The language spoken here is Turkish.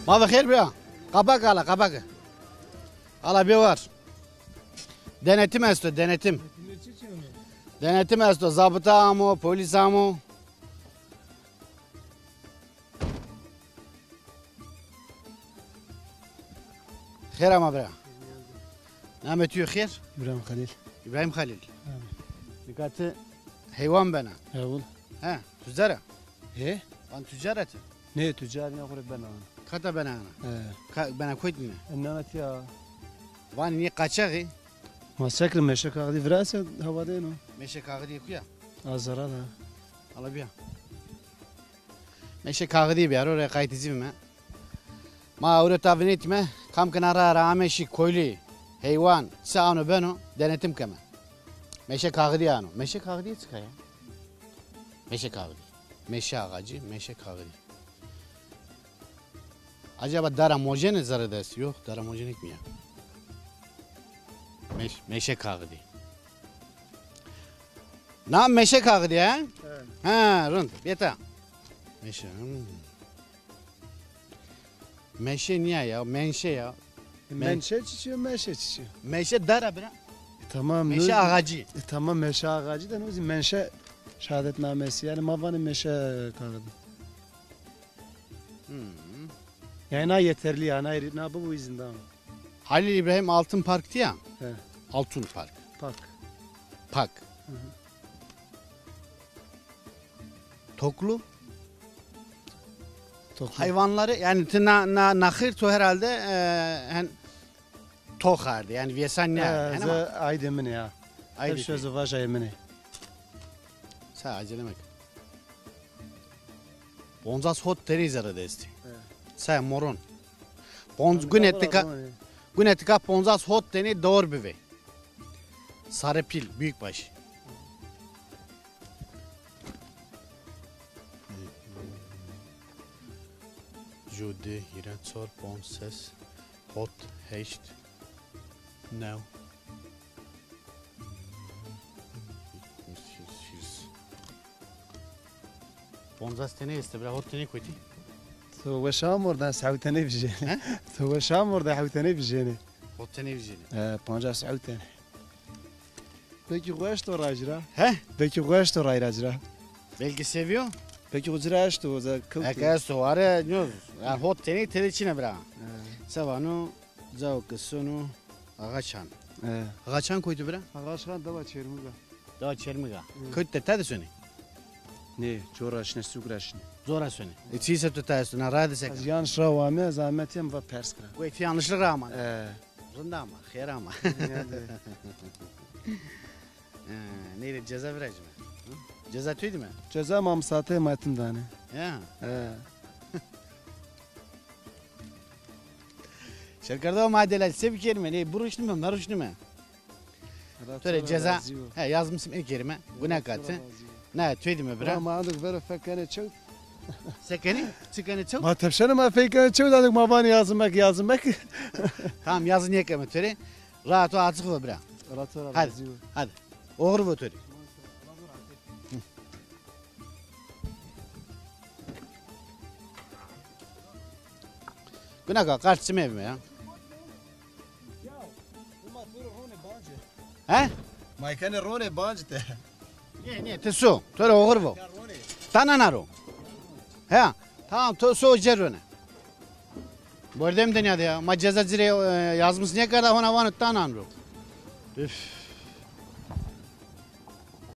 Ma bakır bir. Kapak ala kapak. Ala bir var. Denetim esto denetim. Denetim esto zabıta amı polis amı. Khair ama bre. Ne ötüyor khair? İbrahim Halil. İbrahim Halil. Dikkatli hayvan bana. Evet. He tüccara. He? Ben tüccareti. Ne tüccar ne kuruk ben ana. Kata bana ana. Bana koydun mu? Ennanet ya. Van niye kaçağı? Ma şekil meşek ağdı virası havada no. Meşe kağı diye kuya. Azara da. Ala bir. Meşe kağı diye bir yer oraya kayıtıcı mı? Ma oraya tabi etme. Kam kenara rameşi koylu. Hayvan. Sağını beno denetim keme. Meşe kağı diye ano. Meşe kağı diye çıkıyor. Meşe kağı diye. Meşe ağacı, meşe kağı diye. Acaba daramojene zarı ders yok. Daramojenik mi ya? Meşe kağı diye. Ne meşe kağı diye ha? Evet. Ha, rund. Beta. Meşe. Meşe niye ya? Menşe ya. Menşe çiçiyor, meşe çiçiyor. Meşe dara bre. Tamam. Meşe ağacı. Tamam meşe ağacı da ne menşe şehadetnamesi yani mavanın meşe kağıdı. Yani ne yeterli yani ne bu izinden. Halil İbrahim Altın Park'tı ya. He. Altın Park. Park. Park. Toklu. Hayvanları yani nahir to herhalde tokardı yani viesan ne yani ama Aydemine ya. aydı Hep sözü var aymine. Sa acelemek. Bonzas hot terizara desti. Sa moron. Bonz günetika bonzas hot teni doğru bir ve. Sarı pil büyükbaş. Jude, Hirensor, Bonses, Hot, Hecht, No. Bonzas tene este, bra hot tene koyti. تو شام ورده سعودتنی بجینی. تو شام ورده حوتنی بجینی. Hot tene vizini. 50 سعودتنی. Peki kuş da rajra. He? Peki kuş da rajra. Belki seviyor. Peki kuş da o da kıl. Eka soare nyoz. Yani hot tene tereçine bra. Savano, zao kısonu, ağaçan. Ağaçan koydu bra. Ağaçkan da var çermiga. Daha çelmiga. Kötü tede söni. Ne, çoraşne sugraşne. Zora söni. İçiyse tutarsın, arada sek. Az yanlış ravame zahmetim ve pers kıra. Bu eti yanlışlık ama. Rında ama, khair ama. Neydi ceza vereceğim. Ceza tüydü mü? Ceza mamsate matim dane. Ya. Şarkıda o maddeler sevk kelime ne buruşlu mu maruşlu mu? Töre ceza yazmışım ilk kelime. Bu ne katı? Ne tüydü mü bre? Ama adık böyle fekene çok. Sekeni? Sekeni çok? Ma tepşene ma fekene çok adık ma bana yazmak. Tamam yazın yekeme töre. Rahat o açık ol bre. Hadi. Hadi. Oğru bu töre. Güne karşısım evime ya. He? Ma kene rone bancte. Ne tesu. Töre oğru bu. Tananaro. He. Tamam tesu cerrone. Bu arada mı deniyordu ya? Ma ceza zire yazmış ne kadar ona vanı tananro. Üff.